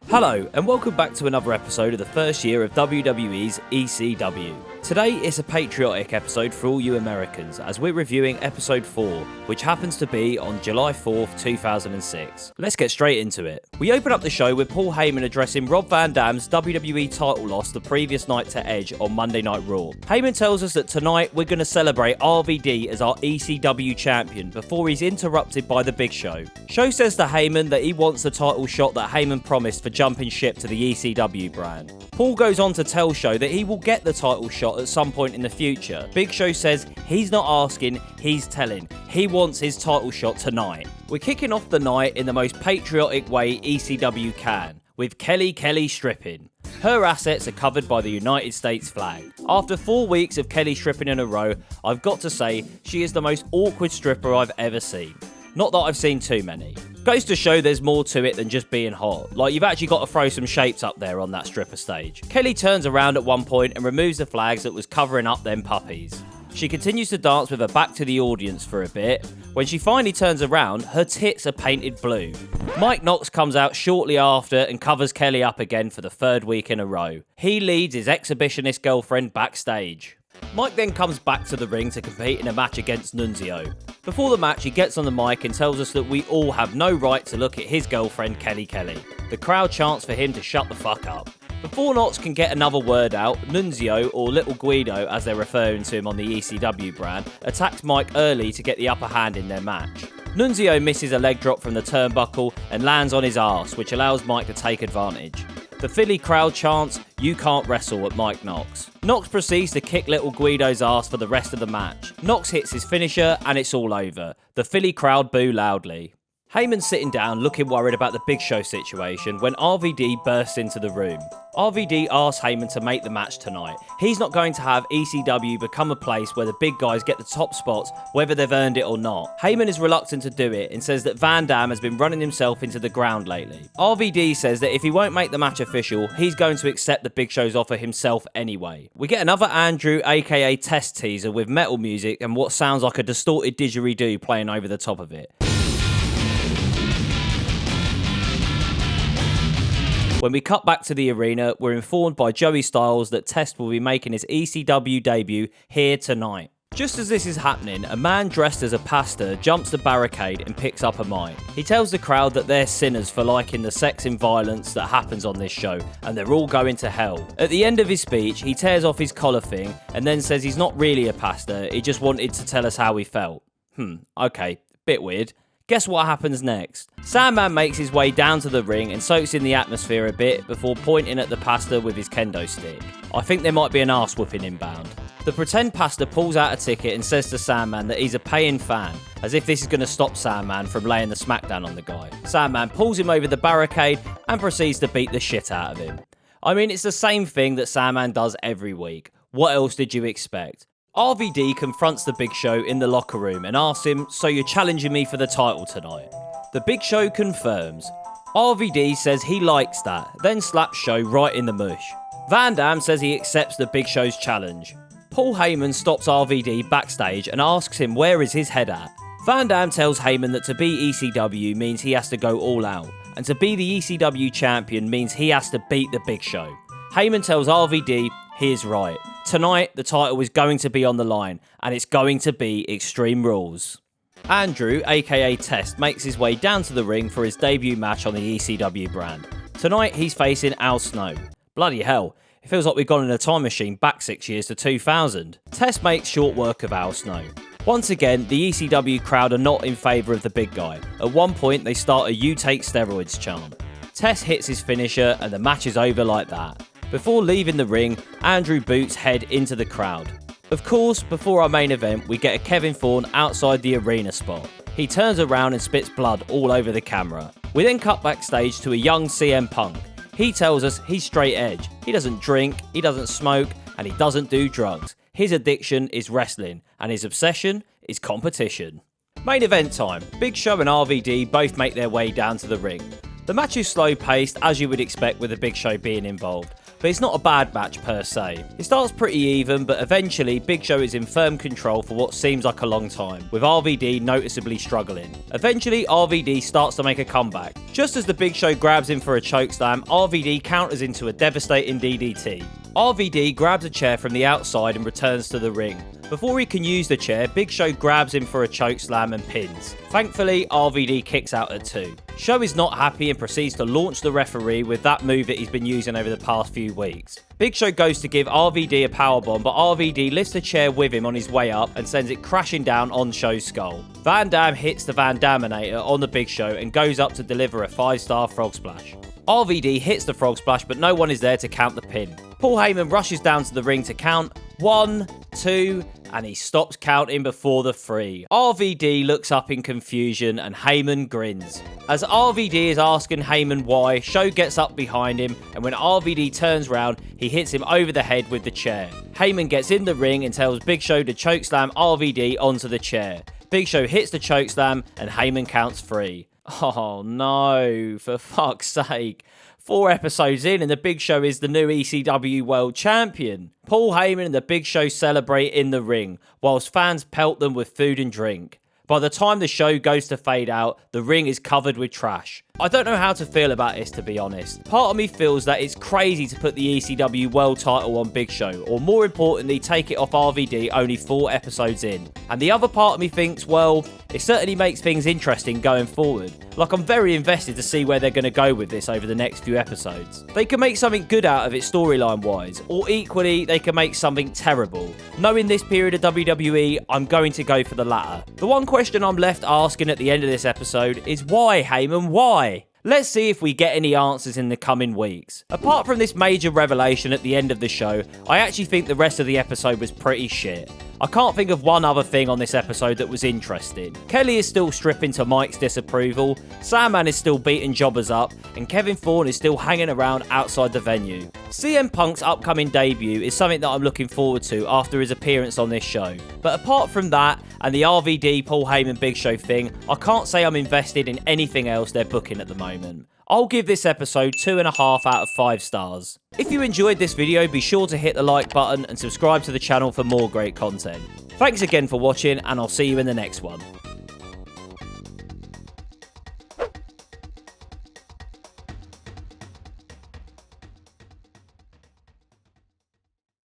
Hello, and welcome back to another episode of the first year of WWE's ECW. Today is a patriotic episode for all you Americans, as we're reviewing episode 4, which happens to be on July 4th, 2006. Let's get straight into it. We open up the show with Paul Heyman addressing Rob Van Dam's WWE title loss the previous night to Edge on Monday Night Raw. Heyman tells us that tonight we're going to celebrate RVD as our ECW champion before he's interrupted by the Big Show. Show says to Heyman that he wants the title shot that Heyman promised for jumping ship to the ECW brand. Paul goes on to tell Show that he will get the title shot at some point in the future. Big Show says he's not asking, he's telling. He wants his title shot tonight. We're kicking off the night in the most patriotic way ECW can, with Kelly stripping. Her assets are covered by the United States flag. After 4 weeks of Kelly stripping in a row, I've got to say she is the most awkward stripper I've ever seen. Not that I've seen too many. Goes to show there's more to it than just being hot. Like, you've actually got to throw some shapes up there on that stripper stage. Kelly turns around at one point and removes the flags that was covering up them puppies. She continues to dance with her back to the audience for a bit. When she finally turns around, her tits are painted blue. Mike Knox comes out shortly after and covers Kelly up again for the third week in a row. He leads his exhibitionist girlfriend backstage. Mike then comes back to the ring to compete in a match against Nunzio. Before the match, he gets on the mic and tells us that we all have no right to look at his girlfriend, Kelly. The crowd chants for him to shut the fuck up. Before Knox can get another word out, Nunzio, or Little Guido as they're referring to him on the ECW brand, attacks Mike early to get the upper hand in their match. Nunzio misses a leg drop from the turnbuckle and lands on his arse, which allows Mike to take advantage. The Philly crowd chants, "You can't wrestle" at Mike Knox. Knox proceeds to kick Little Guido's ass for the rest of the match. Knox hits his finisher and it's all over. The Philly crowd boo loudly. Heyman's sitting down looking worried about the Big Show situation when RVD bursts into the room. RVD asks Heyman to make the match tonight. He's not going to have ECW become a place where the big guys get the top spots whether they've earned it or not. Heyman is reluctant to do it and says that Van Dam has been running himself into the ground lately. RVD says that if he won't make the match official, he's going to accept the Big Show's offer himself anyway. We get another Andrew aka Test teaser with metal music and what sounds like a distorted didgeridoo playing over the top of it. When we cut back to the arena, we're informed by Joey Styles that Test will be making his ECW debut here tonight. Just as this is happening, a man dressed as a pastor jumps the barricade and picks up a mic. He tells the crowd that they're sinners for liking the sex and violence that happens on this show, and they're all going to hell. At the end of his speech, he tears off his collar thing and then says he's not really a pastor, he just wanted to tell us how he felt. Okay, bit weird. Guess what happens next? Sandman makes his way down to the ring and soaks in the atmosphere a bit before pointing at the pastor with his kendo stick. I think there might be an arse whooping inbound. The pretend pastor pulls out a ticket and says to Sandman that he's a paying fan, as if this is going to stop Sandman from laying the smackdown on the guy. Sandman pulls him over the barricade and proceeds to beat the shit out of him. I mean, it's the same thing that Sandman does every week. What else did you expect? RVD confronts the Big Show in the locker room and asks him, "So you're challenging me for the title tonight?" The Big Show confirms. RVD says he likes that, then slaps Show right in the mush. Van Dam says he accepts the Big Show's challenge. Paul Heyman stops RVD backstage and asks him where is his head at. Van Dam tells Heyman that to be ECW means he has to go all out, and to be the ECW champion means he has to beat the Big Show. Heyman tells RVD he is right. Tonight, the title is going to be on the line, and it's going to be Extreme Rules. Andrew, aka Test, makes his way down to the ring for his debut match on the ECW brand. Tonight, he's facing Al Snow. Bloody hell, it feels like we've gone in a time machine back 6 years to 2000. Test makes short work of Al Snow. Once again, the ECW crowd are not in favour of the big guy. At one point, they start a "You take steroids" chant. Test hits his finisher, and the match is over like that. Before leaving the ring, Andrew boots head into the crowd. Of course, before our main event, we get a Kevin Thorne outside the arena spot. He turns around and spits blood all over the camera. We then cut backstage to a young CM Punk. He tells us he's straight edge. He doesn't drink, he doesn't smoke, and he doesn't do drugs. His addiction is wrestling, and his obsession is competition. Main event time. Big Show and RVD both make their way down to the ring. The match is slow paced, as you would expect with the Big Show being involved. but it's not a bad match per se. It starts pretty even, but eventually Big Show is in firm control for what seems like a long time, with RVD noticeably struggling. Eventually, RVD starts to make a comeback. Just as the Big Show grabs him for a chokeslam, RVD counters into a devastating DDT. RVD grabs a chair from the outside and returns to the ring. Before he can use the chair, Big Show grabs him for a chokeslam and pins. Thankfully, RVD kicks out at 2. Show is not happy and proceeds to launch the referee with that move that he's been using over the past few weeks. Big Show goes to give RVD a powerbomb, but RVD lifts the chair with him on his way up and sends it crashing down on Show's skull. Van Dam hits the Van Daminator on the Big Show and goes up to deliver a 5-star frog splash. RVD hits the frog splash, but no one is there to count the pin. Paul Heyman rushes down to the ring to count 1, 2, and he stops counting before the 3. RVD looks up in confusion and Heyman grins. As RVD is asking Heyman why, Show gets up behind him, and when RVD turns round, he hits him over the head with the chair. Heyman gets in the ring and tells Big Show to chokeslam RVD onto the chair. Big Show hits the chokeslam and Heyman counts 3. Oh no, for fuck's sake. 4 episodes in and the Big Show is the new ECW World Champion. Paul Heyman and the Big Show celebrate in the ring, whilst fans pelt them with food and drink. By the time the show goes to fade out, the ring is covered with trash. I don't know how to feel about this, to be honest. Part of me feels that it's crazy to put the ECW World title on Big Show, or more importantly, take it off RVD only 4 episodes in. And the other part of me thinks, well, it certainly makes things interesting going forward. Like, I'm very invested to see where they're going to go with this over the next few episodes. They can make something good out of it storyline-wise, or equally, they can make something terrible. Knowing this period of WWE, I'm going to go for the latter. The one question I'm left asking at the end of this episode is why, Heyman, why? Let's see if we get any answers in the coming weeks. Apart from this major revelation at the end of the show, I actually think the rest of the episode was pretty shit. I can't think of one other thing on this episode that was interesting. Kelly is still stripping to Mike's disapproval, Sandman is still beating jobbers up, and Kevin Thorne is still hanging around outside the venue. CM Punk's upcoming debut is something that I'm looking forward to after his appearance on this show. But apart from that, and the RVD Paul Heyman Big Show thing, I can't say I'm invested in anything else they're booking at the moment. I'll give this episode 2.5 out of 5 stars. If you enjoyed this video, be sure to hit the like button and subscribe to the channel for more great content. Thanks again for watching, and I'll see you in the next one.